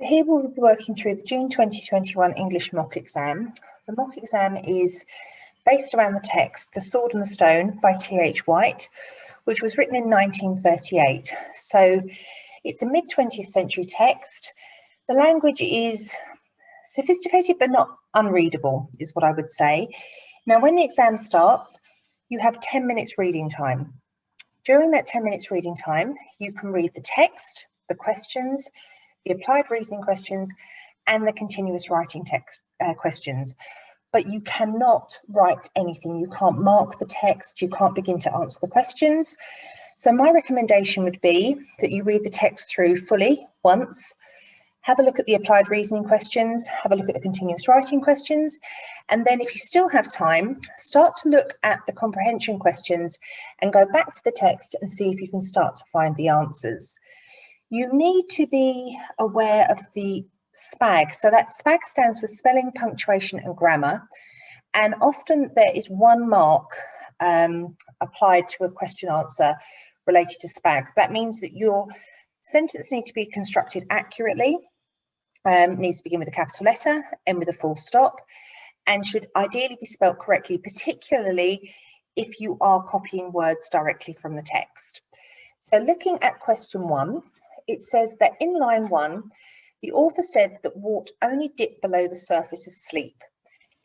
Here we'll be working through the June 2021 English mock exam. The mock exam is based around the text The Sword and the Stone by T.H. White, which was written in 1938. So it's a mid-20th century text. The language is sophisticated but not unreadable, is what I would say. Now, when the exam starts, you have 10 minutes reading time. During that 10 minutes reading time, you can read the text, the questions, the applied reasoning questions, and the continuous writing text questions. But you cannot write anything. You can't mark the text. You can't begin to answer the questions. So my recommendation would be that you read the text through fully once, have a look at the applied reasoning questions, have a look at the continuous writing questions, and then if you still have time, start to look at the comprehension questions and go back to the text and see if you can start to find the answers. You need to be aware of the SPAG. So that SPAG stands for spelling, punctuation and grammar. And often there is 1 mark applied to a question answer related to SPAG. That means that your sentence needs to be constructed accurately, needs to begin with a capital letter, end with a full stop, and should ideally be spelt correctly, particularly if you are copying words directly from the text. So looking at question 1, it says that in line 1, the author said that water only dipped below the surface of sleep.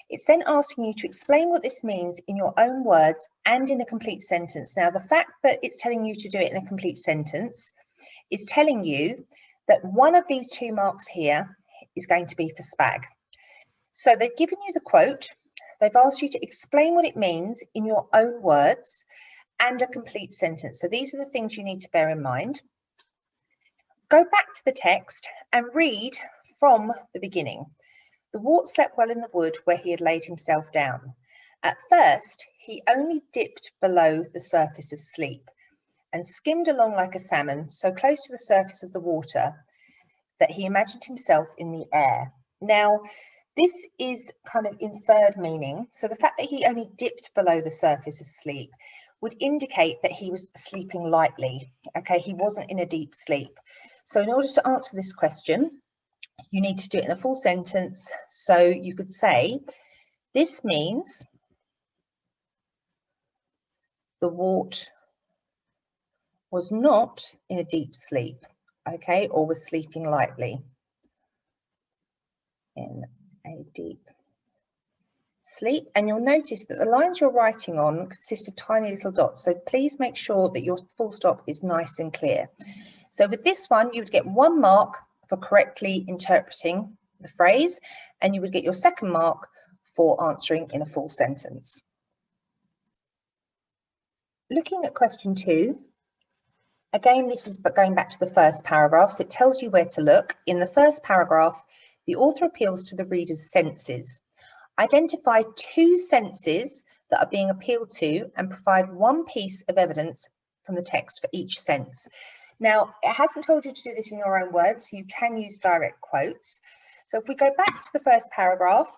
It's then asking you to explain what this means in your own words and in a complete sentence. Now, the fact that it's telling you to do it in a complete sentence is telling you that one of these 2 marks here is going to be for SPAG. So they've given you the quote, they've asked you to explain what it means in your own words and a complete sentence. So these are the things you need to bear in mind. Go back to the text and read from the beginning. The wart slept well in the wood where he had laid himself down. At first, he only dipped below the surface of sleep and skimmed along like a salmon, so close to the surface of the water that he imagined himself in the air. Now, this is kind of inferred meaning. So the fact that he only dipped below the surface of sleep would indicate that he was sleeping lightly. Okay, he wasn't in a deep sleep. So in order to answer this question, you need to do it in a full sentence. So you could say, this means the wart was not in a deep sleep, okay, or was sleeping lightly. In a deep sleep. And you'll notice that the lines you're writing on consist of tiny little dots. So please make sure that your full stop is nice and clear. So with this one, you would get 1 mark for correctly interpreting the phrase, and you would get your 2nd mark for answering in a full sentence. Looking at question 2, again, this is going back to the first paragraph, so it tells you where to look. In the first paragraph, the author appeals to the reader's senses. Identify 2 senses that are being appealed to and provide 1 piece of evidence from the text for each sense. Now, it hasn't told you to do this in your own words, so you can use direct quotes. So if we go back to the first paragraph,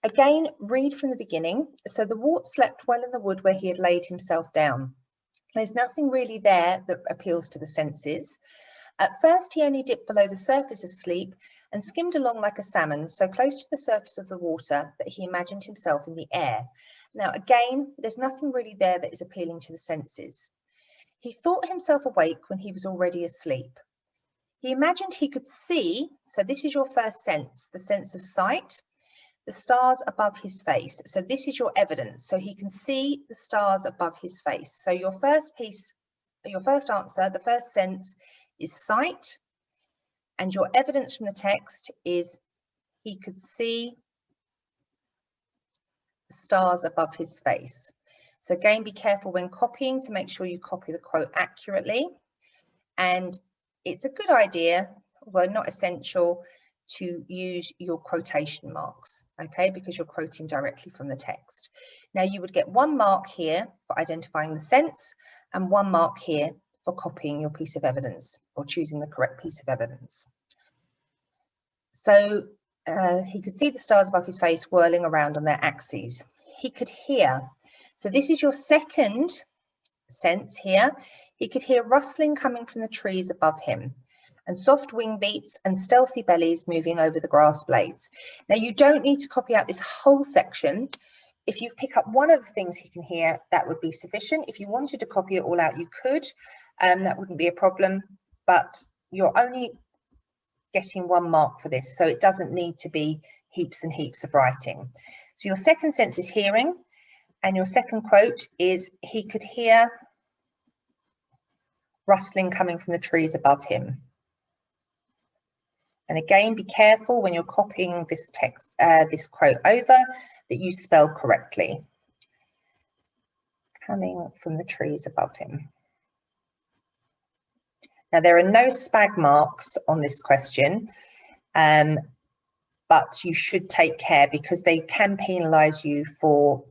again, read from the beginning. So the wart slept well in the wood where he had laid himself down. There's nothing really there that appeals to the senses. At first, he only dipped below the surface of sleep and skimmed along like a salmon, so close to the surface of the water that he imagined himself in the air. Now, again, there's nothing really there that is appealing to the senses. He thought himself awake when he was already asleep. He imagined he could see, so this is your first sense, the sense of sight, the stars above his face. So this is your evidence. So he can see the stars above his face. So your first piece, your first answer, the first sense is sight, and your evidence from the text is he could see the stars above his face. So again, be careful when copying to make sure you copy the quote accurately. And it's a good idea, although not essential, to use your quotation marks, okay, because you're quoting directly from the text. Now you would get 1 mark here for identifying the sense and 1 mark here for copying your piece of evidence or choosing the correct piece of evidence. So he could see the stars above his face whirling around on their axes. He could hear. So this is your second sense here. He could hear rustling coming from the trees above him. and soft wing beats and stealthy bellies moving over the grass blades. Now, you don't need to copy out this whole section. If you pick up one of the things he can hear, that would be sufficient. If you wanted to copy it all out, you could. That wouldn't be a problem, but you're only getting 1 mark for this, so it doesn't need to be heaps and heaps of writing. So your second sense is hearing, and your second quote is, he could hear rustling coming from the trees above him. And again, be careful when you're copying this text, this quote over, that you spell correctly. Coming from the trees above him. Now, there are no spag marks on this question, but you should take care because they can penalise you for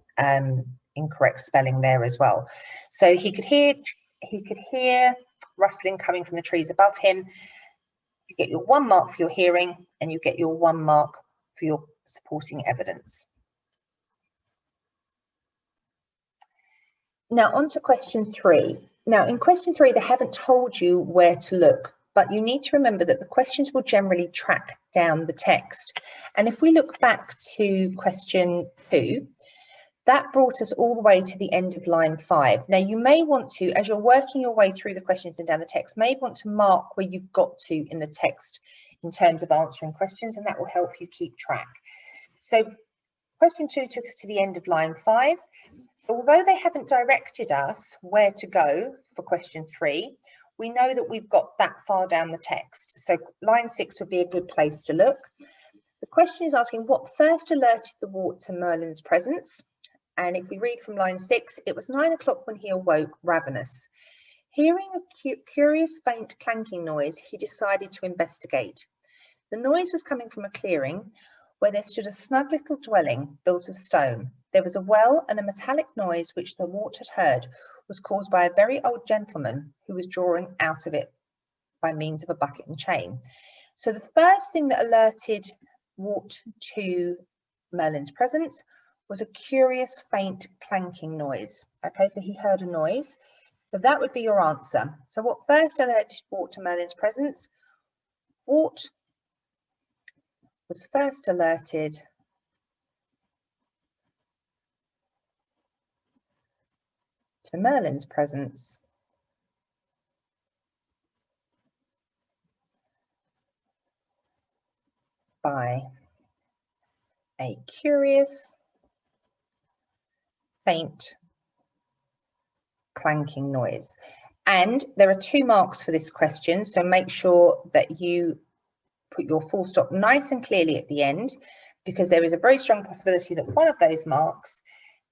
incorrect spelling there as well. So he could hear rustling coming from the trees above him. You get your 1 mark for your hearing, and you get your 1 mark for your supporting evidence. Now on to question 3. Now in question 3, they haven't told you where to look, but you need to remember that the questions will generally track down the text. And if we look back to question 2, that brought us all the way to the end of line 5. Now you may want to, as you're working your way through the questions and down the text, may want to mark where you've got to in the text in terms of answering questions, and that will help you keep track. So question 2 took us to the end of line 5. Although they haven't directed us where to go for question 3, we know that we've got that far down the text. So line 6 would be a good place to look. The question is asking what first alerted the wart to Merlin's presence. And if we read from line 6, it was 9 o'clock when he awoke ravenous. Hearing a curious faint clanking noise, he decided to investigate. The noise was coming from a clearing where there stood a snug little dwelling built of stone. There was a well, and a metallic noise which the wart had heard was caused by a very old gentleman who was drawing out of it by means of a bucket and chain. So the first thing that alerted wart to Merlin's presence was a curious faint clanking noise. Okay, so he heard a noise. So that would be your answer. So what first alerted wart to Merlin's presence? Wart was first alerted to Merlin's presence by a curious faint clanking noise. And there are 2 marks for this question, so make sure that you put your full stop nice and clearly at the end, because there is a very strong possibility that one of those marks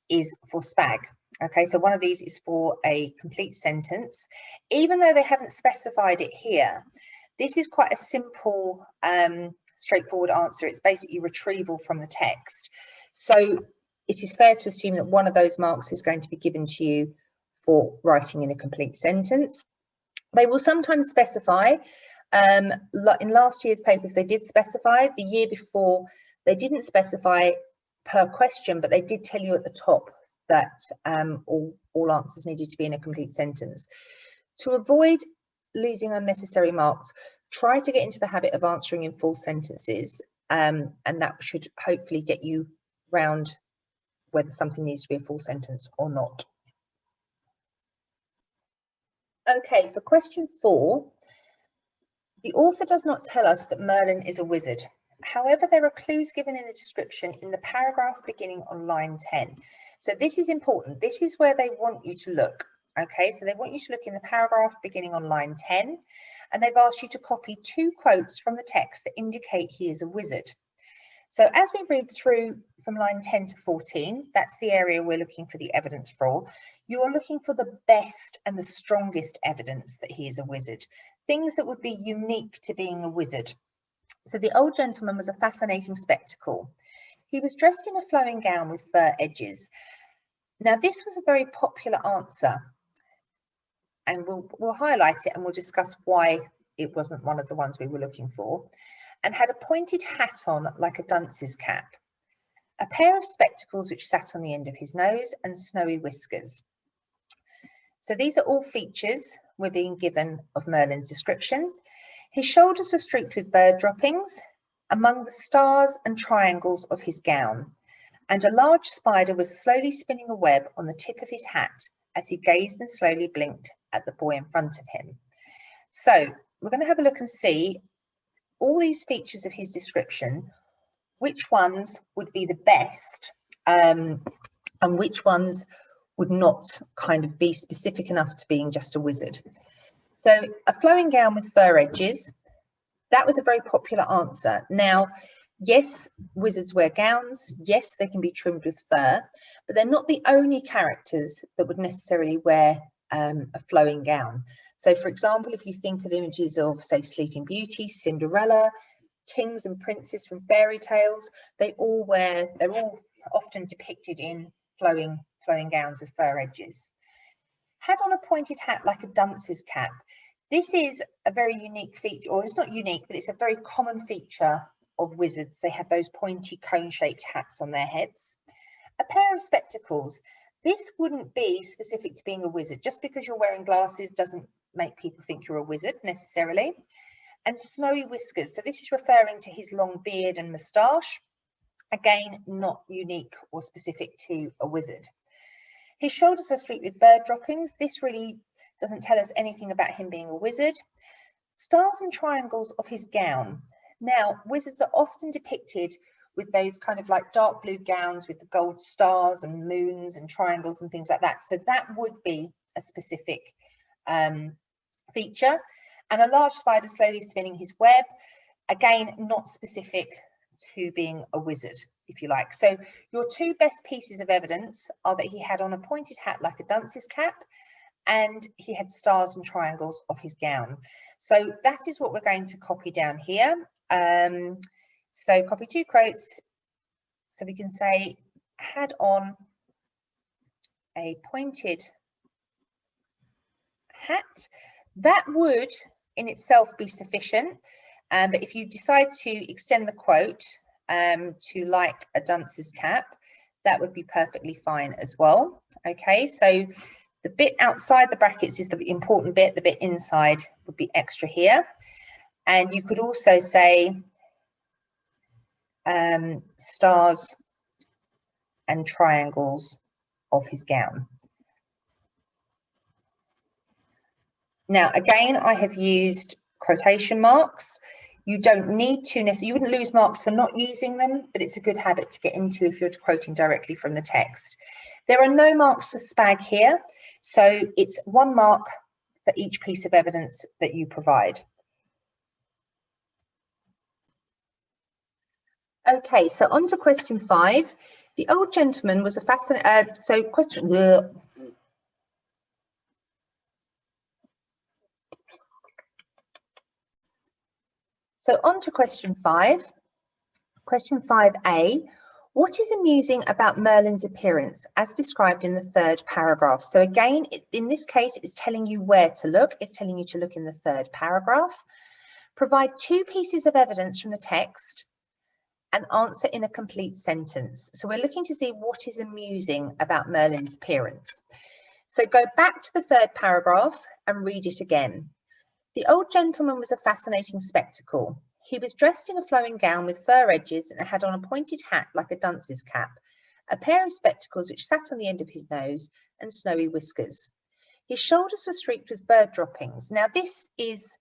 is for spag. Okay, so one of these is for a complete sentence. Even though they haven't specified it here, this is quite a simple, straightforward answer. It's basically retrieval from the text. So it is fair to assume that one of those marks is going to be given to you for writing in a complete sentence. They will sometimes specify, in last year's papers they did specify, the year before they didn't specify per question, but they did tell you at the top that all answers needed to be in a complete sentence. To avoid losing unnecessary marks, try to get into the habit of answering in full sentences, and that should hopefully get you round whether something needs to be a full sentence or not. Okay, for question 4, the author does not tell us that Merlin is a wizard. However, there are clues given in the description in the paragraph beginning on line 10. So this is important. This is where they want you to look. Okay, so they want you to look in the paragraph beginning on line 10, and they've asked you to copy 2 quotes from the text that indicate he is a wizard. So as we read through from line 10 to 14, that's the area we're looking for the evidence for. You are looking for the best and the strongest evidence that he is a wizard, things that would be unique to being a wizard. So the old gentleman was a fascinating spectacle. He was dressed in a flowing gown with fur edges. Now this was a very popular answer, and we'll highlight it and we'll discuss why it wasn't one of the ones we were looking for, and had a pointed hat on like a dunce's cap, a pair of spectacles which sat on the end of his nose, and snowy whiskers. So these are all features we're being given of Merlin's description. His shoulders were streaked with bird droppings among the stars and triangles of his gown, and a large spider was slowly spinning a web on the tip of his hat as he gazed and slowly blinked at the boy in front of him. So we're going to have a look and see all these features of his description, which ones would be the best and which ones would not kind of be specific enough to being just a wizard. So a flowing gown with fur edges, that was a very popular answer. Now, yes, wizards wear gowns. Yes, they can be trimmed with fur, but they're not the only characters that would necessarily wear a flowing gown. So, for example, if you think of images of, say, Sleeping Beauty, Cinderella, kings and princes from fairy tales, they're all often depicted in flowing gowns with fur edges. Had on a pointed hat like a dunce's cap. This is a very unique feature, or it's not unique, but it's a very common feature of wizards. They have those pointy cone-shaped hats on their heads. A pair of spectacles. This wouldn't be specific to being a wizard. Just because you're wearing glasses doesn't make people think you're a wizard necessarily. And snowy whiskers. So this is referring to his long beard and moustache. Again, not unique or specific to a wizard. His shoulders are streaked with bird droppings. This really doesn't tell us anything about him being a wizard. Stars and triangles of his gown. Now, wizards are often depicted with those kind of like dark blue gowns with the gold stars and moons and triangles and things like that. So that would be a specific feature. And a large spider slowly spinning his web. Again, not specific to being a wizard, if you like. So your two best pieces of evidence are that he had on a pointed hat like a dunce's cap, and he had stars and triangles of his gown. So that is what we're going to copy down here. So copy two quotes. So we can say, had on a pointed hat. That would in itself be sufficient. But if you decide to extend the quote to like a dunce's cap, that would be perfectly fine as well. Okay, so the bit outside the brackets is the important bit. The bit inside would be extra here. And you could also say stars and triangles of his gown. Now, again, I have used quotation marks. You don't need to necessarily, you wouldn't lose marks for not using them, but it's a good habit to get into if you're quoting directly from the text. There are no marks for spag here, so it's 1 mark for each piece of evidence that you provide. Okay, so on to question 5. The old gentleman was a fascinating, So on to question 5. Question 5A. What is amusing about Merlin's appearance as described in the 3rd paragraph? So again, in this case, it's telling you where to look. It's telling you to look in the 3rd paragraph. Provide 2 pieces of evidence from the text and answer in a complete sentence. So we're looking to see what is amusing about Merlin's appearance. So go back to the 3rd paragraph and read it again. The old gentleman was a fascinating spectacle. He was dressed in a flowing gown with fur edges and had on a pointed hat like a dunce's cap, a pair of spectacles which sat on the end of his nose, and snowy whiskers. His shoulders were streaked with bird droppings. Now this is,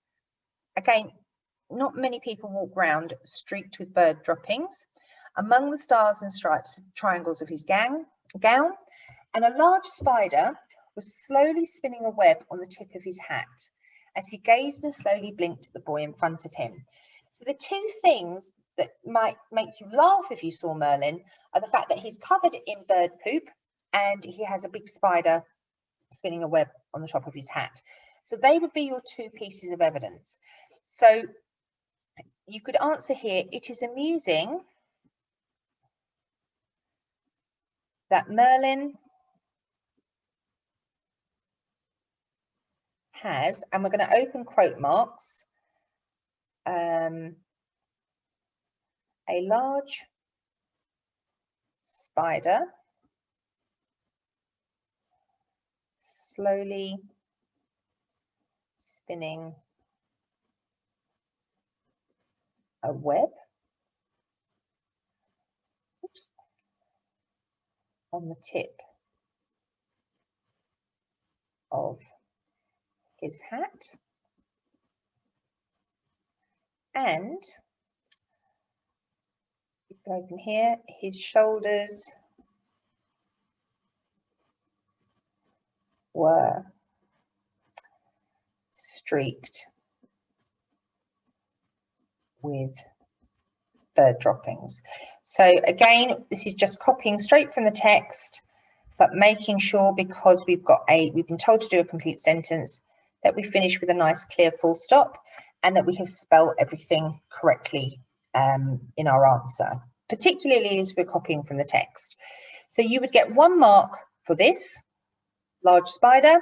again, not many people walk around streaked with bird droppings. Among the stars and stripes, triangles of his gown, and a large spider was slowly spinning a web on the tip of his hat as he gazed and slowly blinked at the boy in front of him. So the 2 things that might make you laugh if you saw Merlin are the fact that he's covered in bird poop and he has a big spider spinning a web on the top of his hat. So they would be your 2 pieces of evidence. So you could answer here, it is amusing that Merlin has, and we're going to open quote marks, a large spider slowly spinning a web, oops, on the tip of his hat, and you can open here, his shoulders were streaked with bird droppings. So again, this is just copying straight from the text, but making sure, because we've been told to do a complete sentence, that we finish with a nice clear full stop and that we have spelled everything correctly in our answer, particularly as we're copying from the text. So you would get 1 mark for this large spider,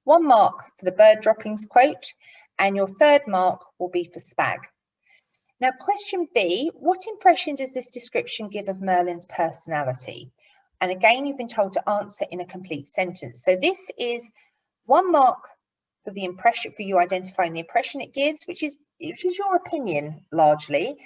1 mark for the bird droppings quote, and your 3rd mark will be for spag. Now, question B, what impression does this description give of Merlin's personality? And again, you've been told to answer in a complete sentence. So this is 1 mark for the impression, for you identifying the impression it gives, which is your opinion largely,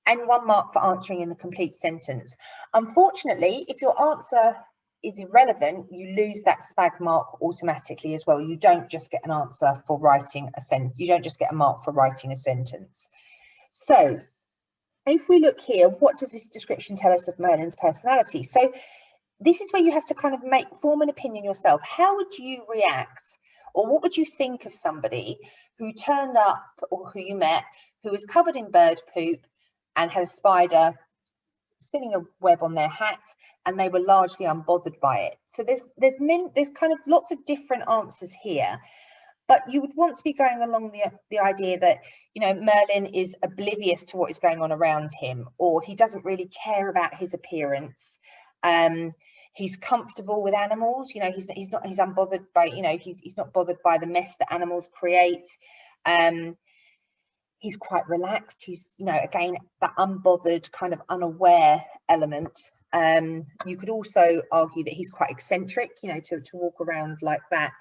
and 1 mark for answering in the complete sentence. Unfortunately, if your answer is irrelevant, you lose that spag mark automatically as well. You don't just get an answer for writing a sentence. You don't just get a mark for writing a sentence. So if we look here, what does this description tell us of Merlin's personality? So this is where you have to kind of form an opinion yourself. How would you react, or what would you think of somebody who turned up, or who you met, who was covered in bird poop and had a spider spinning a web on their hat, and they were largely unbothered by it? So there's kind of lots of different answers here. But you would want to be going along the idea that, you know, Merlin is oblivious to what is going on around him, or he doesn't really care about his appearance. He's comfortable with animals. You know, he's unbothered by, you know, he's not bothered by the mess that animals create. He's quite relaxed. He's, you know, again, that unbothered, kind of unaware element. You could also argue that he's quite eccentric. You know, to walk around like that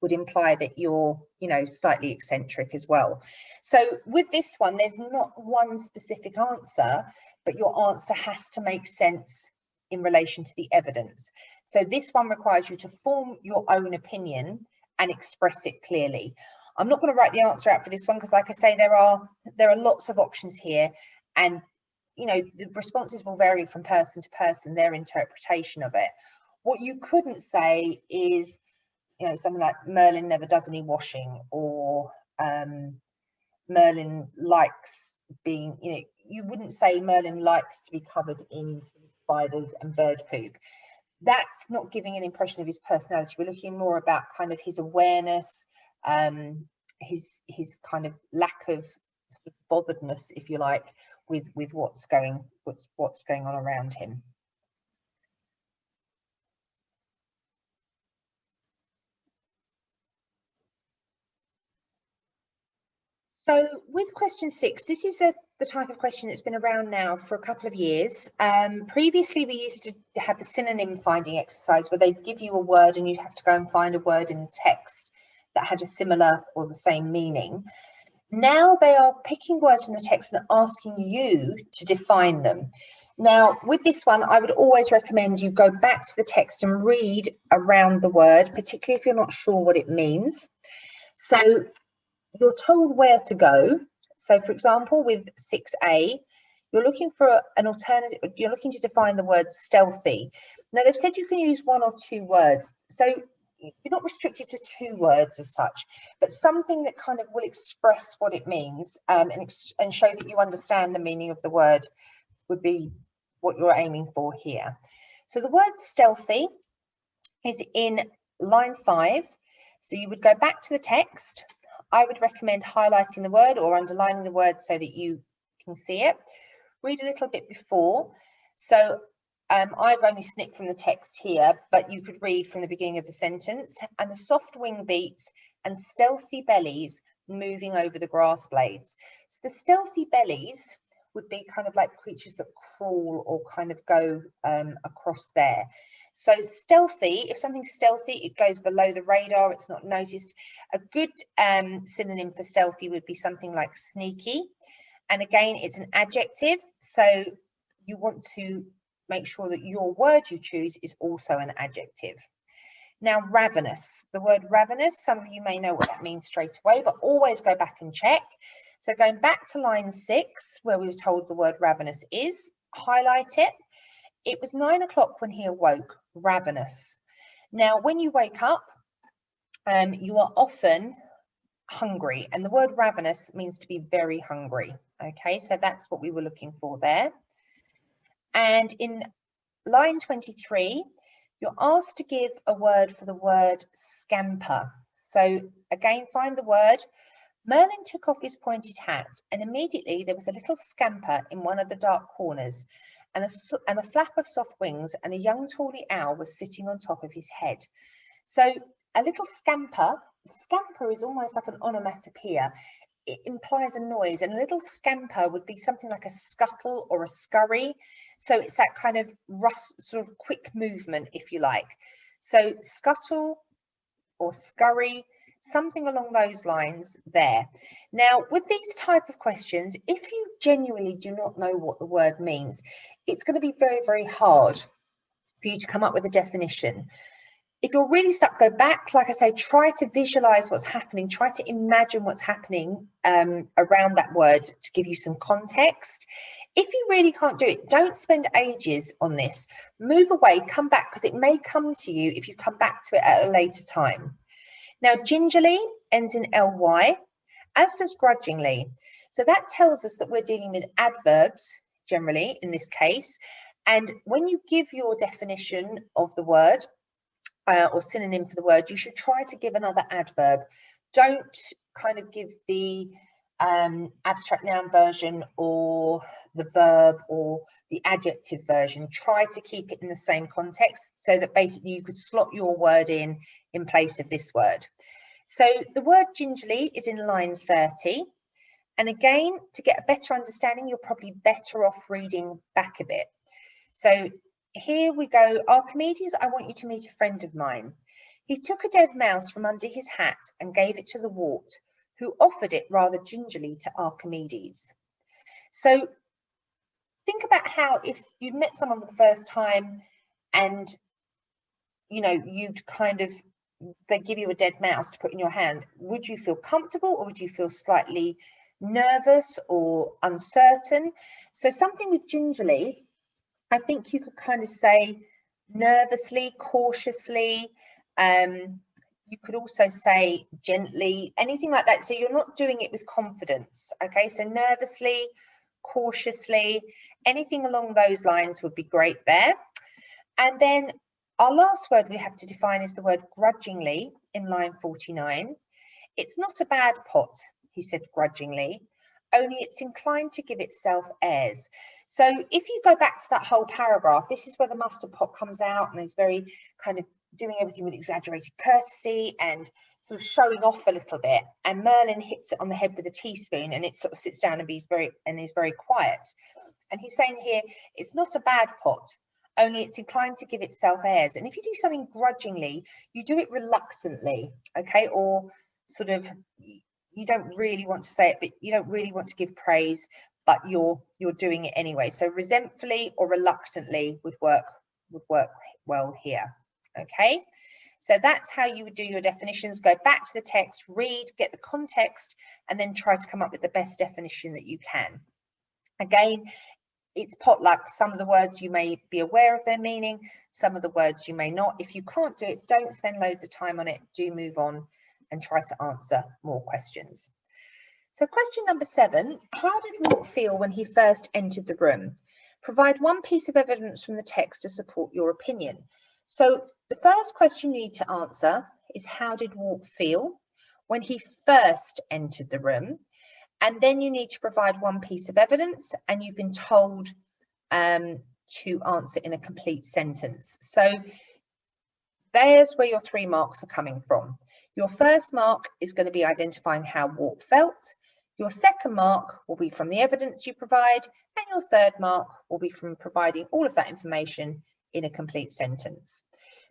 would imply that you're, you know, slightly eccentric as well. So with this one, there's not one specific answer, but your answer has to make sense in relation to the evidence. So this one requires you to form your own opinion and express it clearly. I'm not going to write the answer out for this one because, like I say, there are lots of options here, and you know, the responses will vary from person to person, their interpretation of it. What you couldn't say is, you know, something like Merlin never does any washing, or Merlin likes being, you know, you wouldn't say Merlin likes to be covered in spiders and bird poop. That's not giving an impression of his personality. We're looking more about kind of his awareness, his kind of lack of sort of botheredness, if you like, with what's going on around him. So with question 6, this is the type of question that's been around now for a couple of years. Previously, we used to have the synonym finding exercise where they'd give you a word and you'd have to go and find a word in the text that had a similar or the same meaning. Now they are picking words from the text and asking you to define them. Now, with this one, I would always recommend you go back to the text and read around the word, particularly if you're not sure what it means. So you're told where to go. So for example, with 6A, you're looking for an alternative, you're looking to define the word stealthy. Now they've said you can use 1 or 2 words. So you're not restricted to 2 words as such, but something that kind of will express what it means and show that you understand the meaning of the word would be what you're aiming for here. So the word stealthy is in line 5. So you would go back to the text. I would recommend highlighting the word or underlining the word so that you can see it. Read a little bit before. So I've only snipped from the text here, but you could read from the beginning of the sentence. And the soft wing beats and stealthy bellies moving over the grass blades. So the stealthy bellies would be kind of like creatures that crawl or kind of go across there. So stealthy, if something's stealthy, it goes below the radar, it's not noticed. A good synonym for stealthy would be something like sneaky. And again, it's an adjective, so you want to make sure that your word you choose is also an adjective. Now, ravenous, the word ravenous, some of you may know what that means straight away, but always go back and check. So going back to line 6, where we were told the word ravenous is, highlight it. It was 9 o'clock when he awoke, ravenous. Now, when you wake up, you are often hungry, and the word ravenous means to be very hungry. Okay, so that's what we were looking for there. And in line 23, you're asked to give a word for the word scamper. So again, find the word. Merlin took off his pointed hat, and immediately there was a little scamper in one of the dark corners, and a flap of soft wings, and a young tawny owl was sitting on top of his head. So a little scamper. Scamper is almost like an onomatopoeia. It implies a noise, and a little scamper would be something like a scuttle or a scurry. So it's that kind of sort of quick movement, if you like. So scuttle or scurry, something along those lines there. Now, with these type of questions, if you genuinely do not know what the word means, it's going to be very, very hard for you to come up with a definition. If you're really stuck, go back, like I say, try to visualize what's happening, try to imagine what's happening around that word to give you some context. If you really can't do it, don't spend ages on this. Move away, come back, because it may come to you if you come back to it at a later time. Now, gingerly ends in ly, as does grudgingly. So that tells us that we're dealing with adverbs, generally, in this case. And when you give your definition of the word, or synonym for the word, you should try to give another adverb. Don't kind of give the abstract noun version or the verb or the adjective version. Try to keep it in the same context so that basically you could slot your word in place of this word. So the word gingerly is in line 30. And again, to get a better understanding, you're probably better off reading back a bit. So here we go. Archimedes, I want you to meet a friend of mine. He took a dead mouse from under his hat and gave it to the wart, who offered it rather gingerly to Archimedes. So think about how if you met someone for the first time and, you know, they give you a dead mouse to put in your hand, would you feel comfortable or would you feel slightly nervous or uncertain? So something with gingerly, I think you could kind of say nervously, cautiously. You could also say gently, anything like that. So you're not doing it with confidence. Okay, so nervously, cautiously, anything along those lines would be great there. And then our last word we have to define is the word grudgingly in line 49. It's not a bad pot, he said grudgingly, only it's inclined to give itself airs. So if you go back to that whole paragraph, this is where the mustard pot comes out and is very kind of doing everything with exaggerated courtesy and sort of showing off a little bit. And Merlin hits it on the head with a teaspoon and it sort of sits down and is very quiet. And he's saying here, it's not a bad pot, only it's inclined to give itself airs. And if you do something grudgingly, you do it reluctantly, okay? Or sort of, you don't really want to say it, but you don't really want to give praise, but you're doing it anyway. So resentfully or reluctantly would work well here. Okay, so that's how you would do your definitions. Go back to the text, read, get the context, and then try to come up with the best definition that you can. Again, it's potluck. Some of the words you may be aware of their meaning, some of the words you may not. If you can't do it, don't spend loads of time on it. Do move on and try to answer more questions. So question number 7, how did Walt feel when he first entered the room? Provide one piece of evidence from the text to support your opinion. So the first question you need to answer is, how did Walt feel when he first entered the room? And then you need to provide one piece of evidence, and you've been told to answer in a complete sentence. So there's where your 3 marks are coming from. Your first mark is going to be identifying how Walt felt. Your second mark will be from the evidence you provide, and your third mark will be from providing all of that information in a complete sentence.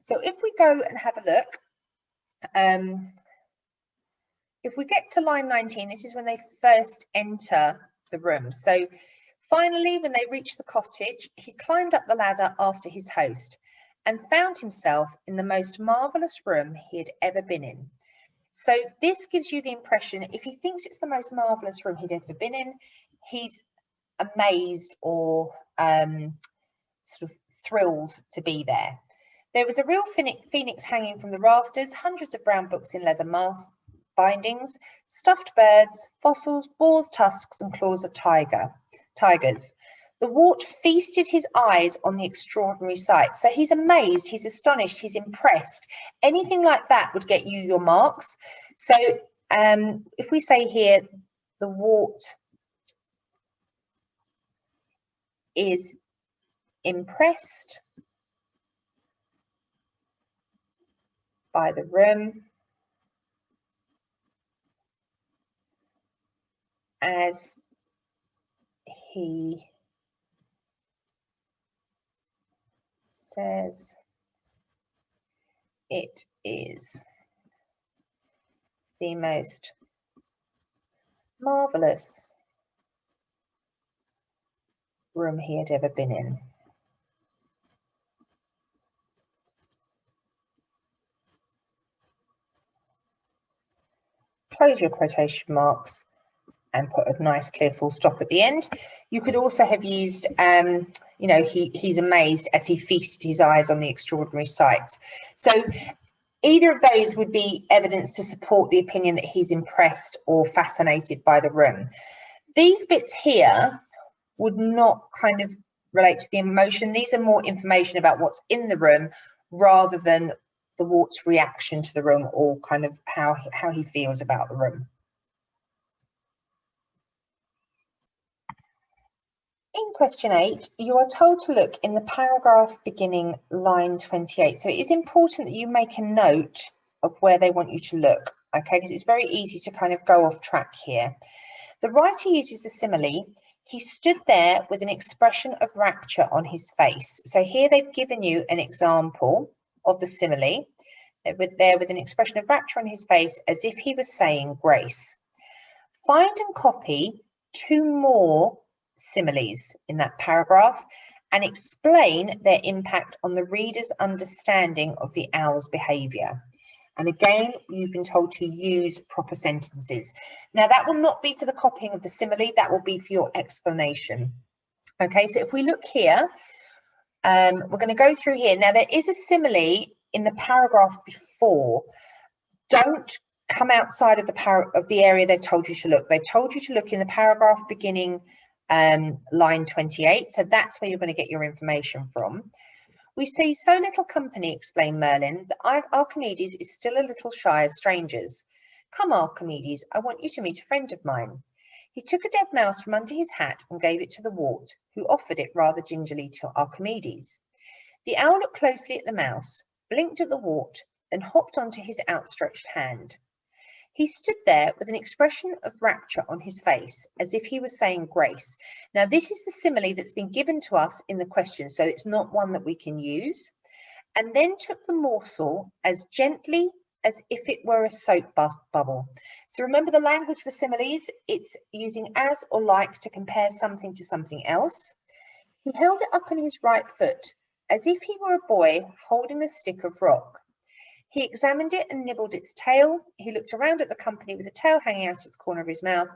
So if we go and have a look, if we get to line 19, this is when they first enter the room. So finally, when they reached the cottage, he climbed up the ladder after his host and found himself in the most marvellous room he had ever been in. So this gives you the impression, if he thinks it's the most marvellous room he'd ever been in, he's amazed or sort of thrilled to be there. There was a real phoenix hanging from the rafters, hundreds of brown books in leather bindings, stuffed birds, fossils, boars' tusks and claws of tigers. The wart feasted his eyes on the extraordinary sight. So he's amazed, he's astonished, he's impressed. Anything like that would get you your marks. So if we say here, the wart is impressed by the room as he says it is the most marvellous room he had ever been in. Close your quotation marks and put a nice clear full stop at the end. You could also have used, you know, he's amazed as he feasted his eyes on the extraordinary sight. So either of those would be evidence to support the opinion that he's impressed or fascinated by the room. These bits here would not kind of relate to the emotion. These are more information about what's in the room rather than the wart's reaction to the room or kind of how he feels about the room. In question 8, you are told to look in the paragraph beginning line 28. So it is important that you make a note of where they want you to look, okay, because it's very easy to kind of go off track here. The writer uses the simile, he stood there with an expression of rapture on his face. So here they've given you an example of the simile, there with an expression of rapture on his face as if he was saying grace. Find and copy 2 more similes in that paragraph and explain their impact on the reader's understanding of the owl's behaviour. And again, you've been told to use proper sentences. Now that will not be for the copying of the simile, that will be for your explanation. Okay, so if we look here, we're going to go through here. Now there is a simile in the paragraph before. Don't come outside of the area they've told you to look. They've told you to look in the paragraph beginning line 28, so that's where you're going to get your information from. We see so little company, explained Merlin, that Archimedes is still a little shy of strangers. Come, Archimedes, I want you to meet a friend of mine. He took a dead mouse from under his hat and gave it to the wart, who offered it rather gingerly to Archimedes. The owl looked closely at the mouse, blinked at the wart, then hopped onto his outstretched hand. He stood there with an expression of rapture on his face, as if he was saying grace. Now, this is the simile that's been given to us in the question, so it's not one that we can use. And then took the morsel as gently as if it were a soap bubble. So remember the language for similes, it's using as or like to compare something to something else. He held it up on his right foot, as if he were a boy holding a stick of rock. He examined it and nibbled its tail. He looked around at the company with the tail hanging out at the corner of his mouth,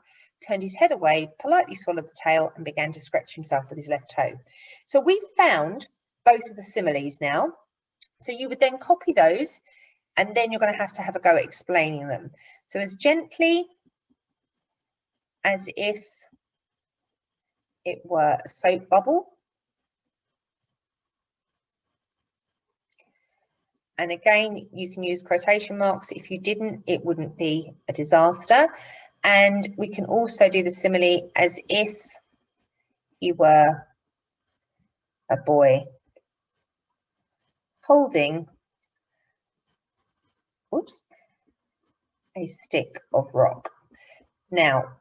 turned his head away, politely swallowed the tail, and began to scratch himself with his left toe. So we've found both of the similes now. So you would then copy those, and then you're going to have a go at explaining them. So as gently as if it were a soap bubble. And again, you can use quotation marks. If you didn't, it wouldn't be a disaster. And we can also do the simile as if you were a boy holding, a stick of rock. Now,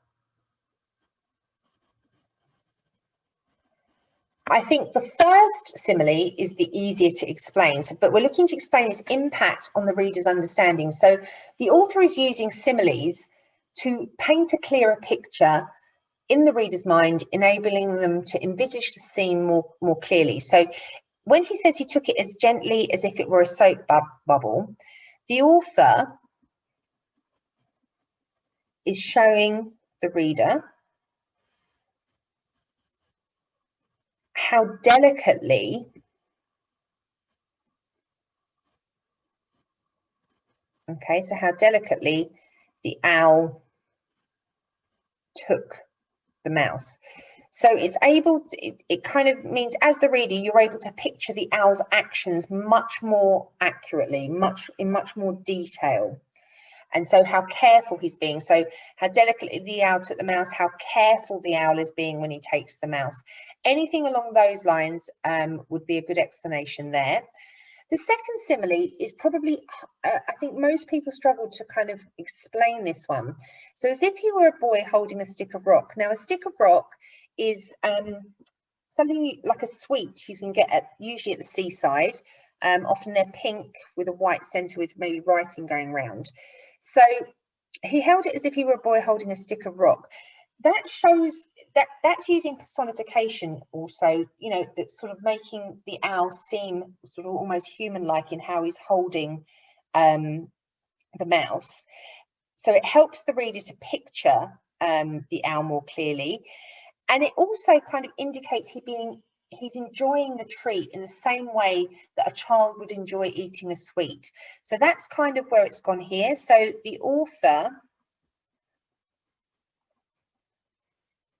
I think the first simile is the easier to explain, but we're looking to explain its impact on the reader's understanding. So the author is using similes to paint a clearer picture in the reader's mind, enabling them to envisage the scene more clearly. So when he says he took it as gently as if it were a soap bubble, the author is showing the reader how delicately, okay, so how delicately the owl took the mouse. So it's able to, it kind of means as the reader, you're able to picture the owl's actions much more accurately, in much more detail. And so how careful he's being. So how delicately the owl took the mouse, how careful the owl is being when he takes the mouse. Anything along those lines would be a good explanation there. The second simile is probably, I think most people struggle to kind of explain this one. So as if he were a boy holding a stick of rock. Now a stick of rock is something like a sweet you can get usually at the seaside. Often they're pink with a white centre with maybe writing going round. So he held it as if he were a boy holding a stick of rock. That shows that's using personification also, you know, that's sort of making the owl seem sort of almost human-like in how he's holding the mouse. So it helps the reader to picture the owl more clearly. And it also kind of indicates he's enjoying the treat in the same way that a child would enjoy eating a sweet. So that's kind of where it's gone here. So the author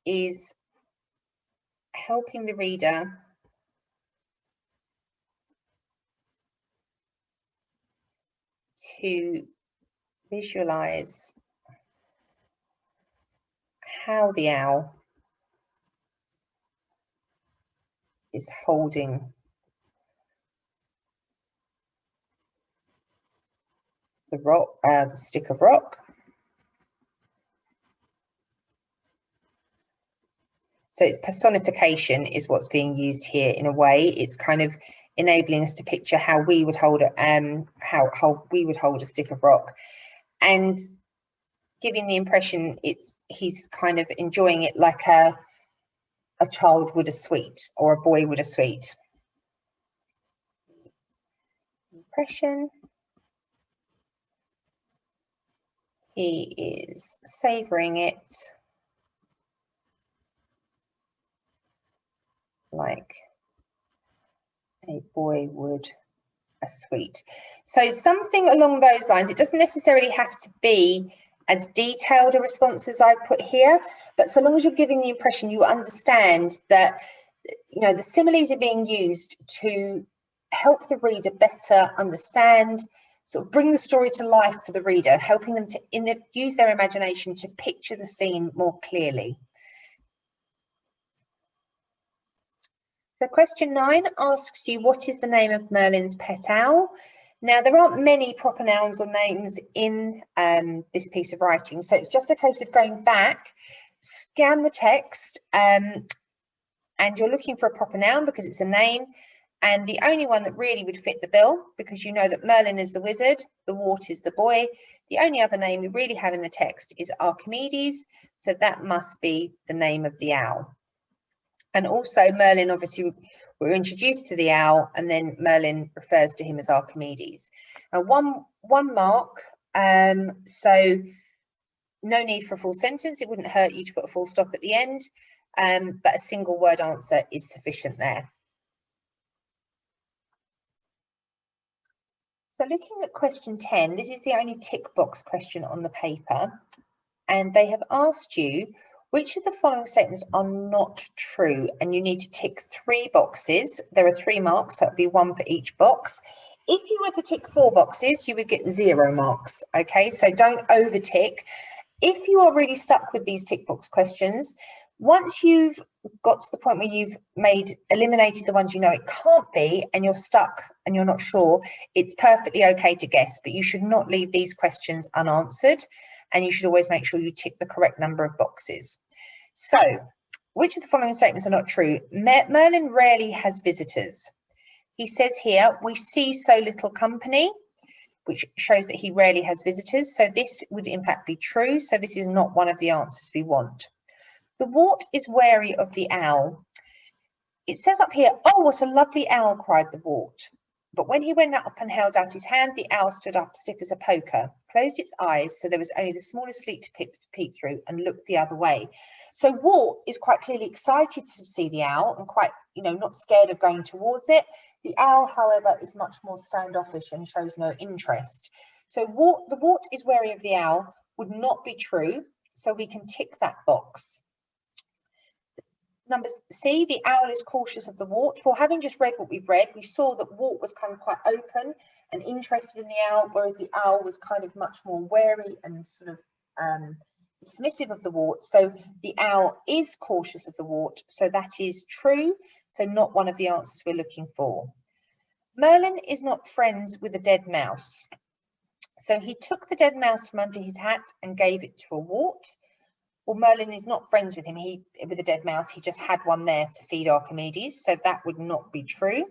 is helping the reader to visualize how the owl is holding the rock, the stick of rock. So it's personification is what's being used here in a way. It's kind of enabling us to picture how we would hold how we would hold a stick of rock, and giving the impression he's kind of enjoying it like a child would a sweet or a boy would a sweet. Impression. He is savouring it like a boy would a sweet. So something along those lines. It doesn't necessarily have to be as detailed a response as I've put here, but so long as you're giving the impression you understand that, you know, the similes are being used to help the reader better understand, sort of bring the story to life for the reader, helping them to use their imagination to picture the scene more clearly. So question 9 asks you, what is the name of Merlin's pet owl? Now, there aren't many proper nouns or names in this piece of writing, so it's just a case of going back, scan the text, and you're looking for a proper noun because it's a name, and the only one that really would fit the bill, because you know that Merlin is the wizard, the wart is the boy, the only other name we really have in the text is Archimedes, so that must be the name of the owl. And also Merlin, obviously, we're introduced to the owl, and then Merlin refers to him as Archimedes. And one mark, so no need for a full sentence. It wouldn't hurt you to put a full stop at the end, but a single word answer is sufficient there. So looking at question 10, this is the only tick box question on the paper, and they have asked you, which of the following statements are not true? And you need to tick 3 boxes. There are 3 marks, so it'll be 1 for each box. If you were to tick 4 boxes, you would get 0 marks. Okay, so don't over tick. If you are really stuck with these tick box questions, once you've got to the point where you've eliminated the ones you know it can't be, and you're stuck and you're not sure, it's perfectly okay to guess, but you should not leave these questions unanswered, and you should always make sure you tick the correct number of boxes. So, which of the following statements are not true? Merlin rarely has visitors. He says here, we see so little company, which shows that he rarely has visitors. So this would in fact be true. So this is not one of the answers we want. The wart is wary of the owl. It says up here, "Oh, what a lovely owl," cried the wart. But when he went up and held out his hand, the owl stood up stiff as a poker, closed its eyes so there was only the smallest slit to peep through, and looked the other way. So wart is quite clearly excited to see the owl and quite, not scared of going towards it. The owl, however, is much more standoffish and shows no interest. So the wart is wary of the owl would not be true, so we can tick that box. Number C, the owl is cautious of the wart. Well, having just read what we've read, we saw that wart was kind of quite open and interested in the owl, whereas the owl was kind of much more wary and sort of dismissive of the wart. So the owl is cautious of the wart, so that is true. So not one of the answers we're looking for. Merlin is not friends with a dead mouse. So he took the dead mouse from under his hat and gave it to a wart. Well, Merlin is not friends with him, with a dead mouse. He just had one there to feed Archimedes, so that would not be true.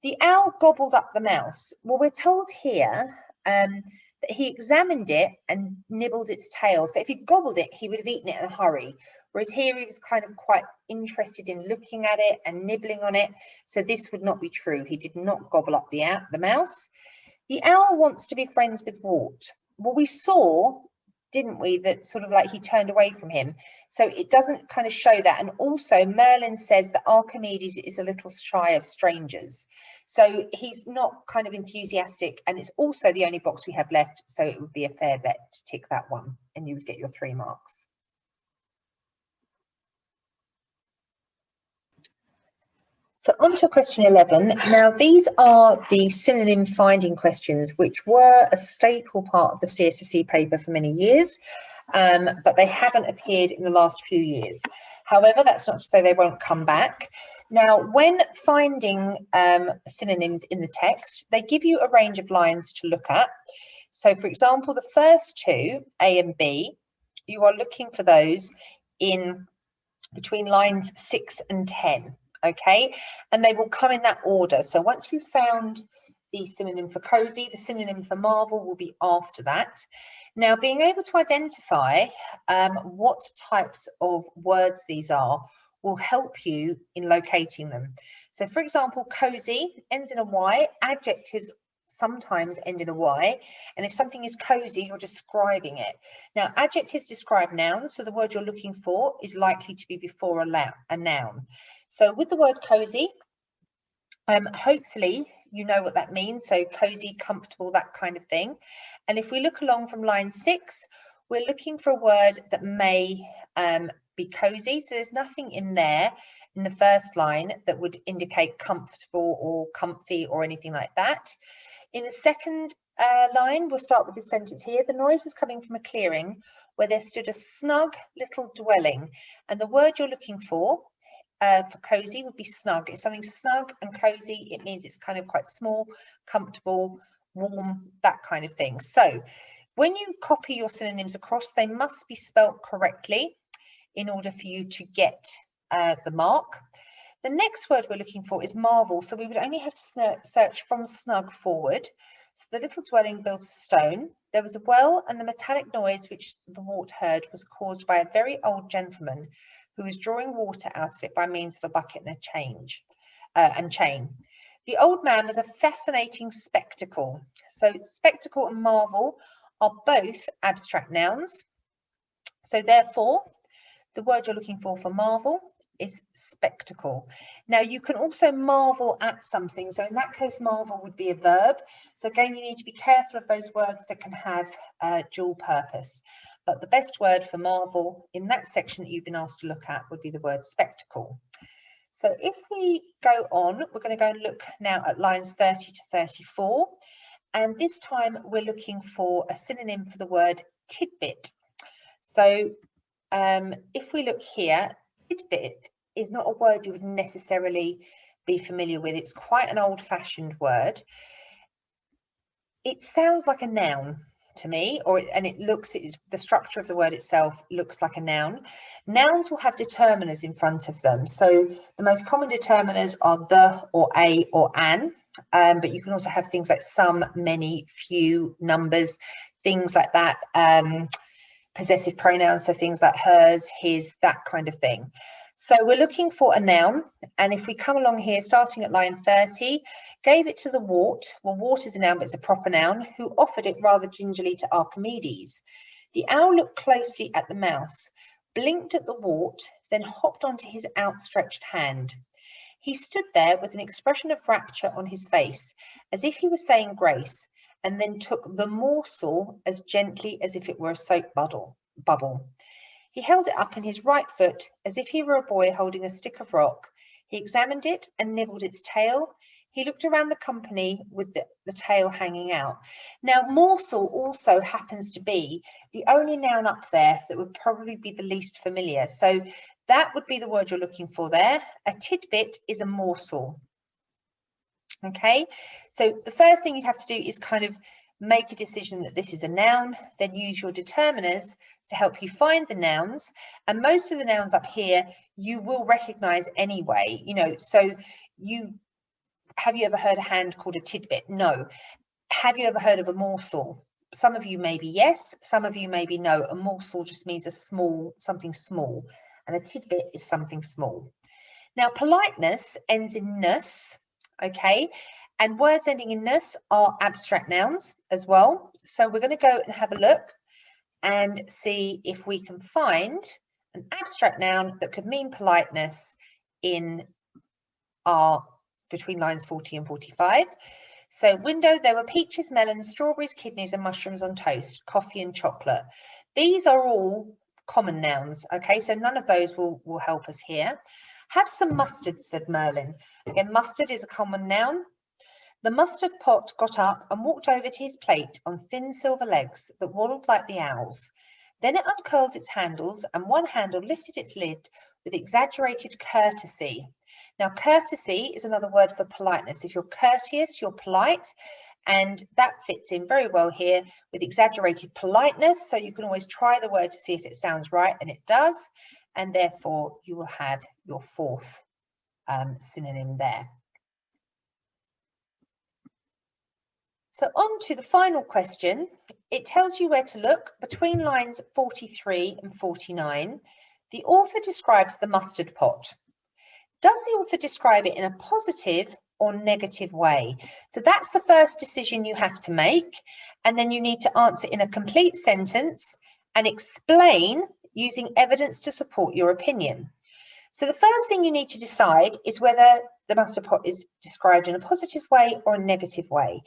The owl gobbled up the mouse. Well, we're told here that he examined it and nibbled its tail. So if he gobbled it, he would have eaten it in a hurry. Whereas here he was kind of quite interested in looking at it and nibbling on it. So this would not be true. He did not gobble up the mouse. The owl wants to be friends with wart. Well, we saw, didn't we, that sort of like he turned away from him. So it doesn't kind of show that. And also Merlin says that Archimedes is a little shy of strangers. So he's not kind of enthusiastic, and it's also the only box we have left. So it would be a fair bet to tick that one and you would get your 3 marks. So on to question 11. Now these are the synonym finding questions, which were a staple part of the CSSE paper for many years, but they haven't appeared in the last few years. However, that's not to say they won't come back. Now, when finding synonyms in the text, they give you a range of lines to look at. So for example, the first two, A and B, you are looking for those in between lines 6 and 10. Okay, and they will come in that order. So once you've found the synonym for cozy, the synonym for marvel will be after that. Now, being able to identify what types of words these are will help you in locating them. So for example, cozy ends in a Y, adjectives sometimes end in a Y, and if something is cozy, you're describing it. Now, adjectives describe nouns, so the word you're looking for is likely to be before a noun. So with the word cozy, hopefully you know what that means. So cozy, comfortable, that kind of thing. And if we look along from line 6, we're looking for a word that may be cozy. So there's nothing in there in the first line that would indicate comfortable or comfy or anything like that. In the second line, we'll start with the sentence here. The noise was coming from a clearing where there stood a snug little dwelling. And the word you're looking for cozy would be snug. If something's snug and cozy, it means it's kind of quite small, comfortable, warm, that kind of thing. So when you copy your synonyms across, they must be spelt correctly in order for you to get the mark. The next word we're looking for is marvel. So we would only have to search from snug forward. So the little dwelling built of stone. There was a well, and the metallic noise which the wart heard was caused by a very old gentleman who was drawing water out of it by means of a bucket and a chain. The old man was a fascinating spectacle. So spectacle and marvel are both abstract nouns. So therefore, the word you're looking for marvel is spectacle. Now you can also marvel at something. So in that case, marvel would be a verb. So again, you need to be careful of those words that can have dual purpose. But the best word for marvel in that section that you've been asked to look at would be the word spectacle. So if we go on, we're going to go and look now at lines 30 to 34. And this time we're looking for a synonym for the word tidbit. So if we look here, tidbit is not a word you would necessarily be familiar with. It's quite an old-fashioned word. It sounds like a noun to me, the structure of the word itself looks like a noun. Nouns will have determiners in front of them. So the most common determiners are the or a or an, but you can also have things like some, many, few, numbers, things like that. possessive pronouns, so things like hers, his, that kind of thing. So we're looking for a noun, and if we come along here, starting at line 30, gave it to the wart. Well, wart is a noun, but it's a proper noun, who offered it rather gingerly to Archimedes. The owl looked closely at the mouse, blinked at the wart, then hopped onto his outstretched hand. He stood there with an expression of rapture on his face, as if he was saying grace, and then took the morsel as gently as if it were a soap bubble. He held it up in his right foot as if he were a boy holding a stick of rock. He examined it and nibbled its tail. He looked around the company with the tail hanging out. Now, morsel also happens to be the only noun up there that would probably be the least familiar. So that would be the word you're looking for there. A tidbit is a morsel. Okay, so the first thing you'd have to do is kind of make a decision that this is a noun, then use your determiners to help you find the nouns. And most of the nouns up here you will recognize anyway, you know. So have you ever heard a hand called a tidbit? No. Have you ever heard of a morsel? Some of you maybe yes, some of you maybe no. A morsel just means something small, and a tidbit is something small. Now, politeness ends in ness, okay? And words ending in ness are abstract nouns as well. So we're going to go and have a look and see if we can find an abstract noun that could mean politeness in our between lines 40 and 45. So window, there were peaches, melons, strawberries, kidneys and mushrooms on toast, coffee and chocolate. These are all common nouns, okay? So none of those will help us here. Have some mustard, said Merlin. Again, mustard is a common noun. The mustard pot got up and walked over to his plate on thin silver legs that waddled like the owl's. Then it uncurled its handles, and one handle lifted its lid with exaggerated courtesy. Now, courtesy is another word for politeness. If you're courteous, you're polite, and that fits in very well here with exaggerated politeness. So you can always try the word to see if it sounds right, and it does, and therefore you will have your fourth synonym there. So on to the final question. It tells you where to look between lines 43 and 49. The author describes the mustard pot. Does the author describe it in a positive or negative way? So that's the first decision you have to make. And then you need to answer in a complete sentence and explain using evidence to support your opinion. So the first thing you need to decide is whether the mustard pot is described in a positive way or a negative way.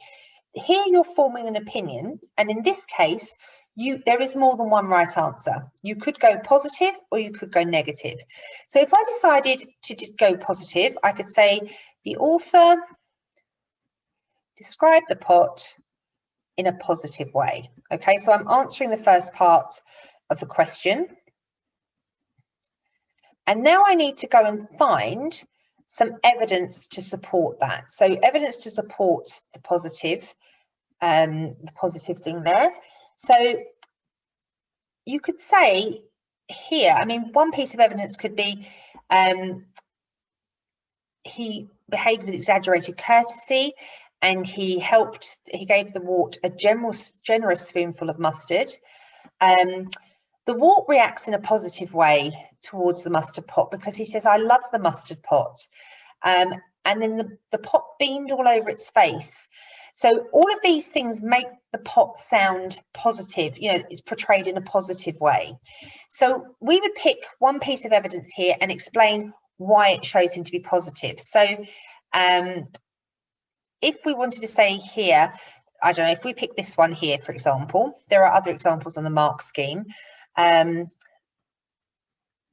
Here you're forming an opinion, and in this case, there is more than one right answer. You could go positive or you could go negative. So if I decided to just go positive, I could say the author described the pot in a positive way. Okay, so I'm answering the first part of the question. And now I need to go and find some evidence to support that. So evidence to support the positive thing there. So you could say here, I mean, one piece of evidence could be he behaved with exaggerated courtesy, and he gave the wart a generous spoonful of mustard. The wart reacts in a positive way towards the mustard pot because he says, I love the mustard pot. And then the pot beamed all over its face. So all of these things make the pot sound positive, you know, it's portrayed in a positive way. So we would pick one piece of evidence here and explain why it shows him to be positive. So if we wanted to say here, I don't know, if we pick this one here, for example, there are other examples on the mark scheme.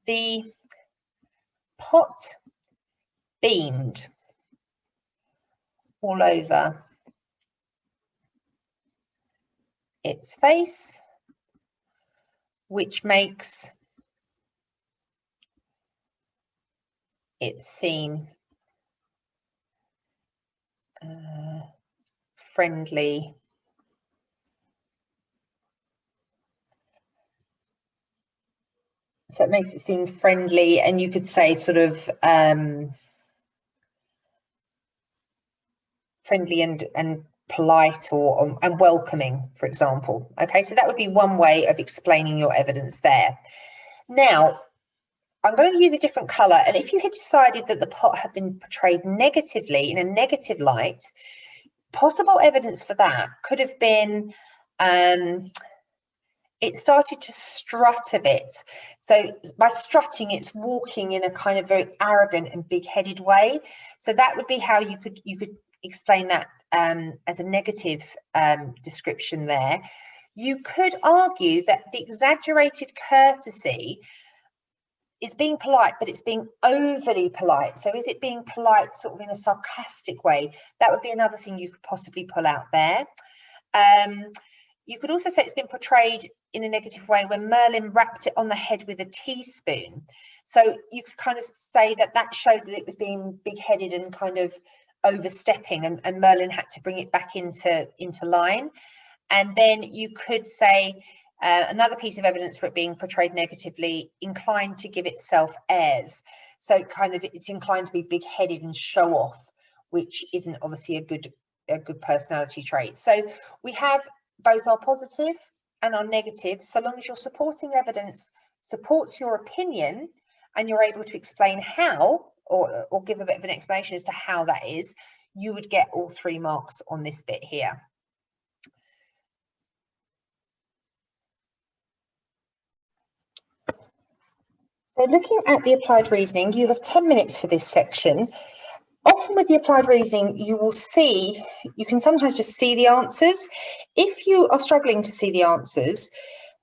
The pot beamed all over its face, which makes it seem friendly. So it makes it seem friendly, and you could say sort of friendly and polite or and welcoming, for example. Okay, so that would be one way of explaining your evidence there. Now, I'm going to use a different colour, and if you had decided that the pot had been portrayed negatively, in a negative light, possible evidence for that could have been it started to strut a bit. So by strutting, it's walking in a kind of very arrogant and big-headed way. So that would be how you could explain that as a negative description there. You could argue that the exaggerated courtesy is being polite, but it's being overly polite. So is it being polite sort of in a sarcastic way? That would be another thing you could possibly pull out there. You could also say it's been portrayed in a negative way when Merlin rapped it on the head with a teaspoon. So you could kind of say that that showed that it was being big-headed and kind of overstepping, and Merlin had to bring it back into line. And then you could say another piece of evidence for it being portrayed negatively, inclined to give itself airs. So kind of it's inclined to be big-headed and show off, which isn't obviously a good personality trait. So we have both our positive and our negative. So long as your supporting evidence supports your opinion and you're able to explain how, or give a bit of an explanation as to how that is, you would get all 3 marks on this bit here. So looking at the applied reasoning, you have 10 minutes for this section. Often with the applied reasoning, you can sometimes just see the answers. If you are struggling to see the answers,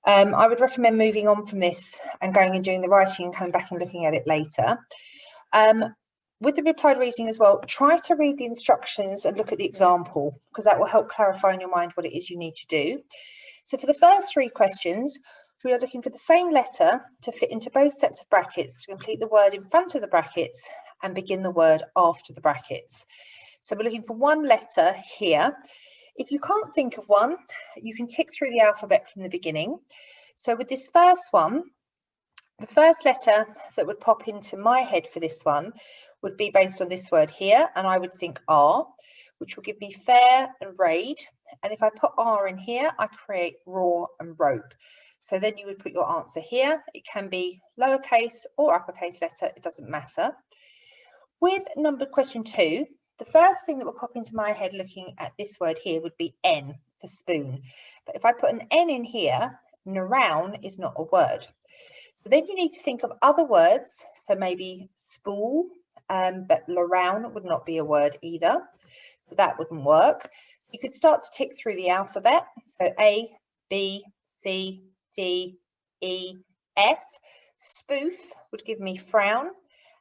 I would recommend moving on from this and going and doing the writing and coming back and looking at it later. With the applied reasoning as well, try to read the instructions and look at the example, because that will help clarify in your mind what it is you need to do. So for the first 3 questions, we are looking for the same letter to fit into both sets of brackets to complete the word in front of the brackets and begin the word after the brackets. So we're looking for one letter here. If you can't think of one, you can tick through the alphabet from the beginning. So with this first one, the first letter that would pop into my head for this one would be based on this word here, and I would think R, which will give me fair and raid. And if I put R in here, I create raw and rope. So then you would put your answer here. It can be lowercase or uppercase letter, it doesn't matter. With question 2, the first thing that will pop into my head looking at this word here would be N for spoon. But if I put an N in here, naroun is not a word. So then you need to think of other words. So maybe spool, but laroun would not be a word either. So that wouldn't work. You could start to tick through the alphabet. So A, B, C, D, E, F. Spoof would give me frown.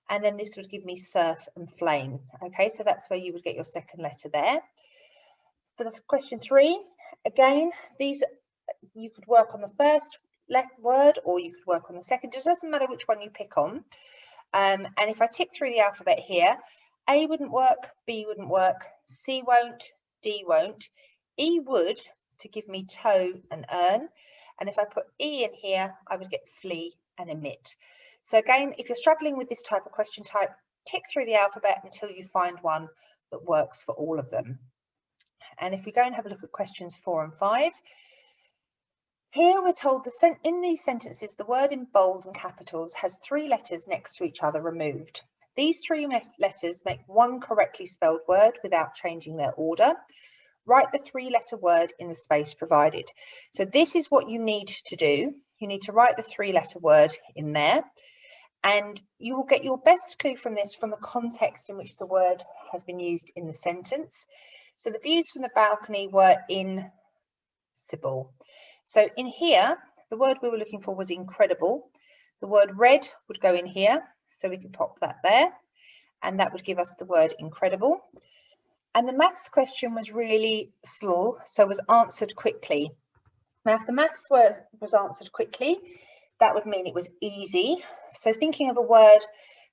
And then this would give me surf and flame. Okay, so that's where you would get your second letter there. For question 3, again, these you could work on the first word or you could work on the second. It just doesn't matter which one you pick on. And if I tick through the alphabet here, A wouldn't work, B wouldn't work, C won't, D won't, E would to give me toe and earn. And if I put E in here, I would get flee and emit. So again, if you're struggling with this type of question type, tick through the alphabet until you find one that works for all of them. And if we go and have a look at questions 4 and 5, here we're told in these sentences, the word in bold and capitals has 3 letters next to each other removed. These 3 letters make one correctly spelled word without changing their order. Write the 3-letter word in the space provided. So this is what you need to do. You need to write the 3-letter word in there. And you will get your best clue from this from the context in which the word has been used in the sentence. So the views from the balcony were in Sybil. So in here, the word we were looking for was incredible. The word red would go in here, so we can pop that there, and that would give us the word incredible. And the maths question was really slow, so was answered quickly. Now, if the maths was answered quickly, that would mean it was easy. So thinking of a word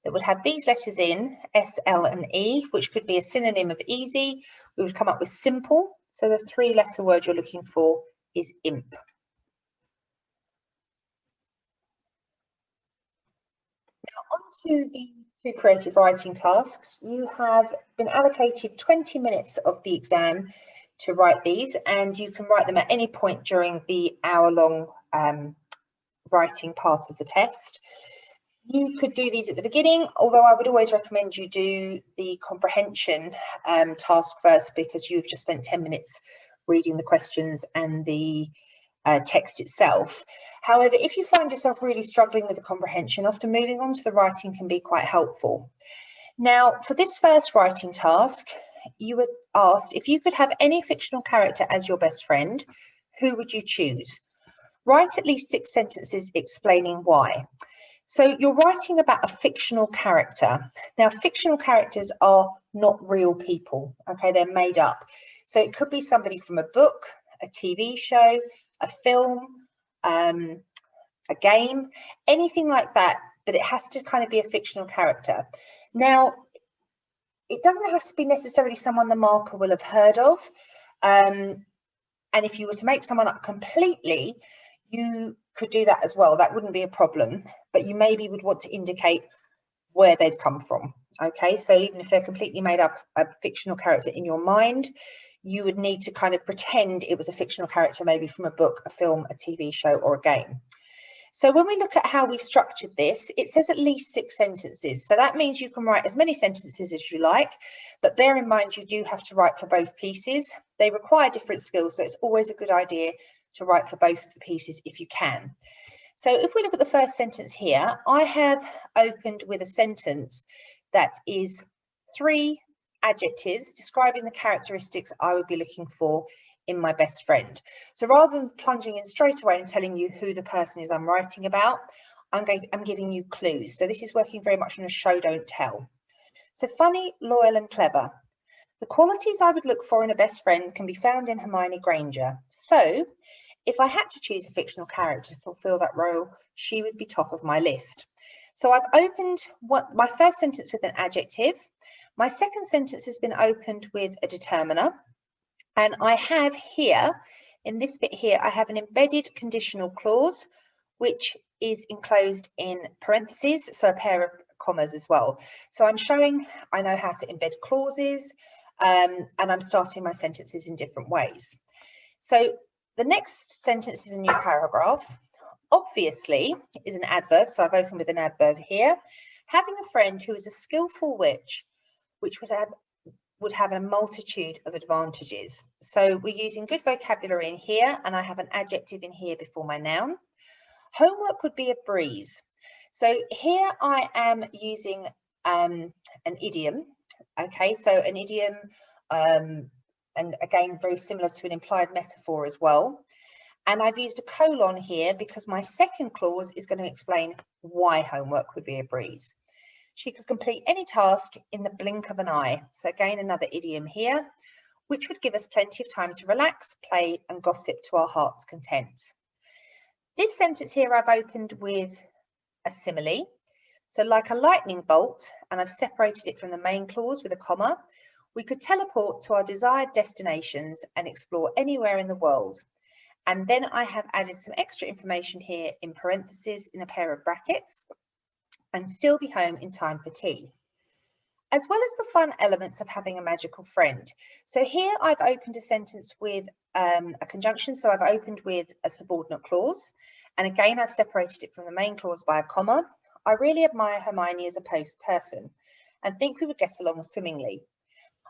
that would have these letters in, S, L, and E, which could be a synonym of easy, we would come up with simple. So the 3-letter word you're looking for is imp. Now on to the 2 creative writing tasks. You have been allocated 20 minutes of the exam to write these, and you can write them at any point during the hour-long writing part of the test. You could do these at the beginning, although I would always recommend you do the comprehension task first, because you've just spent 10 minutes reading the questions and the text itself. However, if you find yourself really struggling with the comprehension, often moving on to the writing can be quite helpful. Now, for this first writing task, you were asked if you could have any fictional character as your best friend, who would you choose? Write at least 6 sentences explaining why. So you're writing about a fictional character. Now, fictional characters are not real people, okay? They're made up. So it could be somebody from a book, a TV show, a film, a game, anything like that, but it has to kind of be a fictional character. Now, it doesn't have to be necessarily someone the marker will have heard of. And if you were to make someone up completely, you could do that as well. That wouldn't be a problem, but you maybe would want to indicate where they'd come from. Okay, so even if they're completely made up, a fictional character in your mind, you would need to kind of pretend it was a fictional character, maybe from a book, a film, a TV show, or a game. So when we look at how we've structured this, it says at least 6 sentences. So that means you can write as many sentences as you like, but bear in mind you do have to write for both pieces. They require different skills, so it's always a good idea to write for both of the pieces if you can. So if we look at the first sentence here, I have opened with a sentence that is 3 adjectives describing the characteristics I would be looking for in my best friend. So rather than plunging in straight away and telling you who the person is I'm writing about, I'm giving you clues. So this is working very much on a show, don't tell. So funny, loyal and clever. The qualities I would look for in a best friend can be found in Hermione Granger. So if I had to choose a fictional character to fulfill that role, she would be top of my list. So I've opened my first sentence with an adjective. My second sentence has been opened with a determiner. And I have here, in this bit here, I have an embedded conditional clause, which is enclosed in parentheses, so a pair of commas as well. So I'm showing I know how to embed clauses, and I'm starting my sentences in different ways. So the next sentence is a new paragraph. Obviously is an adverb, so I've opened with an adverb here. Having a friend who is a skillful witch, which would have a multitude of advantages. So we're using good vocabulary in here, and I have an adjective in here before my noun. Homework would be a breeze. So here I am using an idiom. Okay, so an idiom, and again, very similar to an implied metaphor as well. And I've used a colon here because my second clause is going to explain why homework would be a breeze. She could complete any task in the blink of an eye. So again, another idiom here, which would give us plenty of time to relax, play and gossip to our heart's content. This sentence here I've opened with a simile. So like a lightning bolt, and I've separated it from the main clause with a comma, we could teleport to our desired destinations and explore anywhere in the world. And then I have added some extra information here in parentheses in a pair of brackets, and still be home in time for tea. As well as the fun elements of having a magical friend. So here I've opened a sentence with a conjunction. So I've opened with a subordinate clause. And again, I've separated it from the main clause by a comma. I really admire Hermione as a person and think we would get along swimmingly.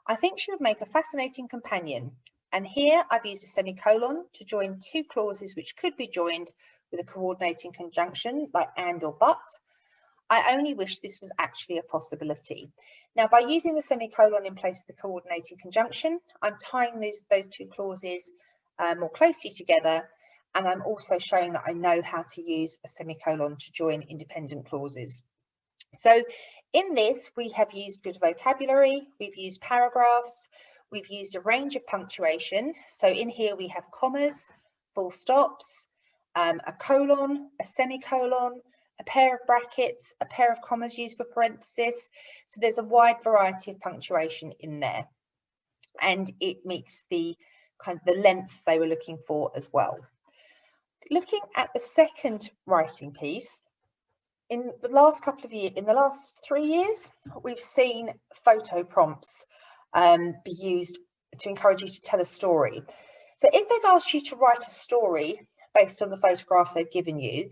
I think she would make a fascinating companion. And here I've used a semicolon to join 2 clauses which could be joined with a coordinating conjunction like and or but. I only wish this was actually a possibility. Now, by using the semicolon in place of the coordinating conjunction, I'm tying those 2 clauses more closely together, and I'm also showing that I know how to use a semicolon to join independent clauses. So in this, we have used good vocabulary, we've used paragraphs, we've used a range of punctuation. So in here we have commas, full stops, a colon, a semicolon, a pair of brackets, a pair of commas used for parenthesis. So there's a wide variety of punctuation in there, and it meets the kind of the length they were looking for as well. Looking at the second writing piece, in the last couple of years, in the last 3 years, we've seen photo prompts be used to encourage you to tell a story. So if they've asked you to write a story based on the photograph they've given you,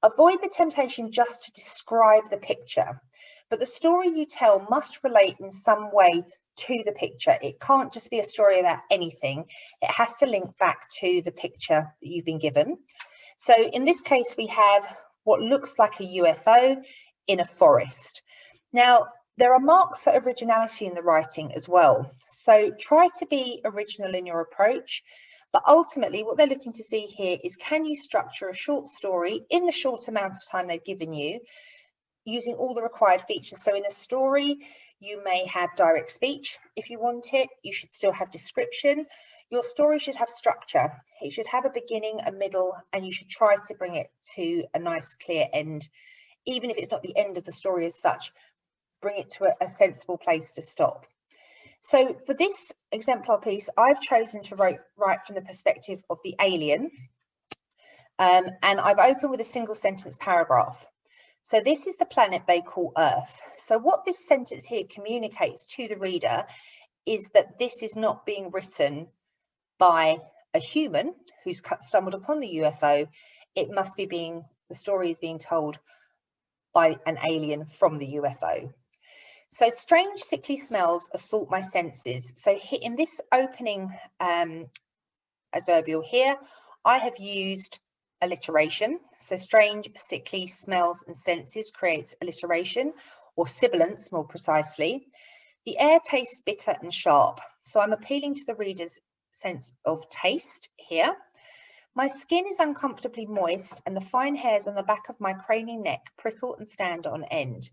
avoid the temptation just to describe the picture, but the story you tell must relate in some way to the picture. It can't just be a story about anything. It has to link back to the picture that you've been given. So in this case, we have what looks like a UFO in a forest. Now, there are marks for originality in the writing as well. So try to be original in your approach. But ultimately, what they're looking to see here is, can you structure a short story in the short amount of time they've given you, using all the required features? So in a story, you may have direct speech if you want it. You should still have description. Your story should have structure. It should have a beginning, a middle, and you should try to bring it to a nice, clear end. Even if it's not the end of the story as such, bring it to a sensible place to stop. So for this exemplar piece, I've chosen to write from the perspective of the alien, and I've opened with a single sentence paragraph. So this is the planet they call Earth. So what this sentence here communicates to the reader is that this is not being written by a human who's stumbled upon the UFO. It must be the story is being told by an alien from the UFO. So strange sickly smells assault my senses. So in this opening adverbial here, I have used alliteration. So strange, sickly, smells and senses creates alliteration, or sibilance more precisely. The air tastes bitter and sharp. So I'm appealing to the reader's sense of taste here. My skin is uncomfortably moist and the fine hairs on the back of my craning neck prickle and stand on end.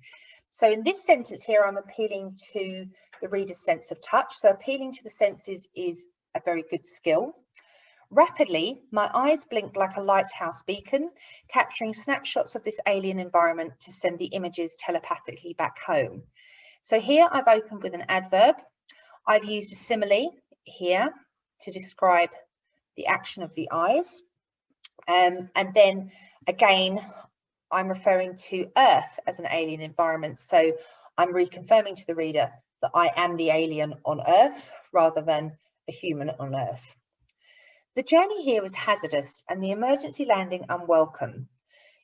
So in this sentence here, I'm appealing to the reader's sense of touch. So appealing to the senses is a very good skill. Rapidly, my eyes blinked like a lighthouse beacon, capturing snapshots of this alien environment to send the images telepathically back home. So here I've opened with an adverb. I've used a simile here to describe the action of the eyes. And then again, I'm referring to Earth as an alien environment. So I'm reconfirming to the reader that I am the alien on Earth rather than a human on Earth. The journey here was hazardous and the emergency landing unwelcome.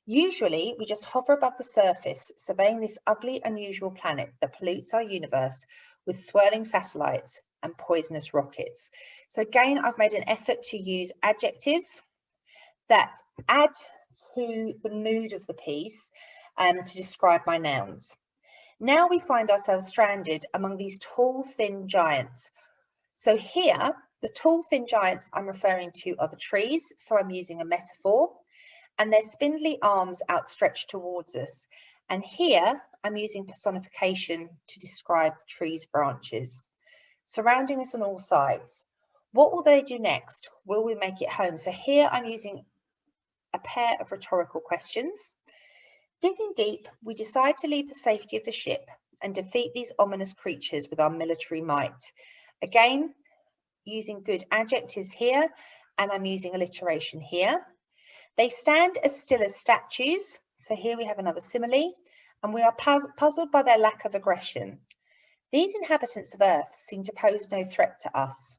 Usually we just hover above the surface, surveying this ugly, unusual planet that pollutes our universe with swirling satellites and poisonous rockets. So again, I've made an effort to use adjectives that add to the mood of the piece to describe my nouns. Now we find ourselves stranded among these tall, thin giants. So here, the tall, thin giants I'm referring to are the trees. So I'm using a metaphor, and their spindly arms outstretched towards us. And here I'm using personification to describe the tree's branches, surrounding us on all sides. What will they do next? Will we make it home? So here I'm using a pair of rhetorical questions. Digging deep, we decide to leave the safety of the ship and defeat these ominous creatures with our military might. Again, using good adjectives here, and I'm using alliteration here. They stand as still as statues. So here we have another simile, and we are puzzled by their lack of aggression. These inhabitants of Earth seem to pose no threat to us.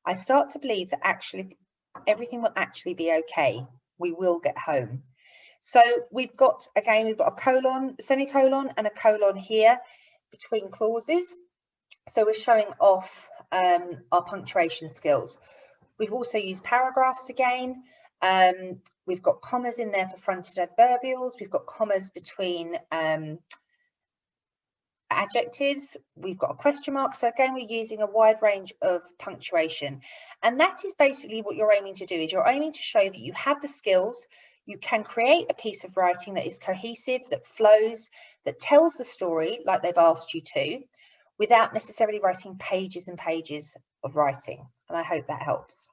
I start to believe that actually everything will actually be okay. We will get home. So we've got a colon, semicolon and a colon here between clauses. So we're showing off our punctuation skills. We've also used paragraphs again. We've got commas in there for fronted adverbials. We've got commas between adjectives. We've got a question mark. So again, we're using a wide range of punctuation. And that is basically what you're aiming to do, is you're aiming to show that you have the skills, you can create a piece of writing that is cohesive, that flows, that tells the story like they've asked you to, without necessarily writing pages and pages of writing. And I hope that helps.